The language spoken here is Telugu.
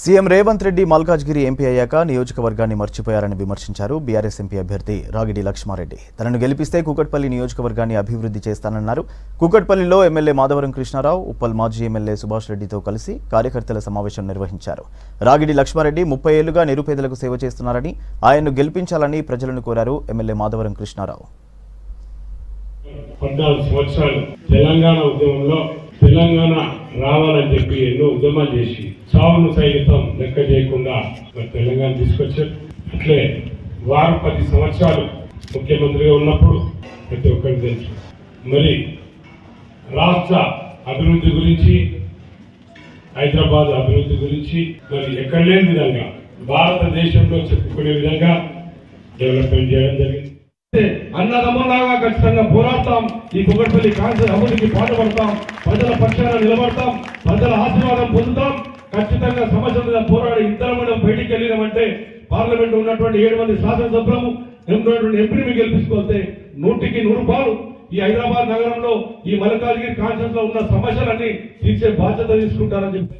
సీఎం రేవంత్ రెడ్డి మల్కాజ్గిరి ఎంపీ అయ్యాక నియోజకవర్గాన్ని మర్చిపోయారని విమర్శించారు బీఆర్ఎస్ ఎంపీ అభ్యర్థి రాగిడి లక్ష్మారెడ్డి. తనను గెలిపిస్తే కూకట్పల్లి నియోజకవర్గాన్ని అభివృద్ధి చేస్తానన్నారు. కూకట్పల్లిలో ఎమ్మెల్యే మాధవరం కృష్ణారావు, ఉప్పల్ మాజీ ఎమ్మెల్యే సుభాష్ రెడ్డితో కలిసి కార్యకర్తల సమావేశం నిర్వహించారు. రాగిడి లక్ష్మారెడ్డి 30 ఏళ్లుగా నిరుపేదలకు సేవ చేస్తున్నారని, ఆయన్ను గెలిపించాలని ప్రజలను కోరారు ఎమ్మెల్యే మాధవరం కృష్ణారావు. 14 సంవత్సరాలు తెలంగాణ ఉద్యమంలో తెలంగాణ రావాలని చెప్పి ఎన్నో ఉద్యమాలు చేసి చావును సైతం లెక్క చేయకుండా తెలంగాణ తీసుకొచ్చారు. అట్లే వారు 10 సంవత్సరాలు ముఖ్యమంత్రిగా ఉన్నప్పుడు ప్రతి ఒక్కరికి తెలుసు. మరి రాష్ట్ర అభివృద్ధి గురించి, హైదరాబాద్ అభివృద్ధి గురించి మరి ఎక్కడ లేని విధంగా భారతదేశంలో చెప్పుకునే విధంగా డెవలప్మెంట్ చేయడం జరిగింది. అన్నదమ్ములాగా ఖచ్చితంగా పోరాడతాం. ఈ కూకట్పల్లి కాన్సర్ అభివృద్ధికి పాటుపడతాం. ప్రజల పక్షాన నిలబడతాం. ప్రజల ఆశీర్వాదం పొందుతాం. ఖచ్చితంగా సమస్యల మీద పోరాడి ఇద్దరం మనం బయటికి వెళ్ళినామంటే పార్లమెంట్ ఉన్నటువంటి 7 మంది శాసనసభ్యులు ఎంపీని గెలిపించుకోతే 100కి 100 ఈ హైదరాబాద్ నగరంలో ఈ మల్కాజ్గిరి కాన్సెన్స్ లో ఉన్న సమస్యలన్నీ తీర్చే బాధ్యత తీసుకుంటారని చెప్పి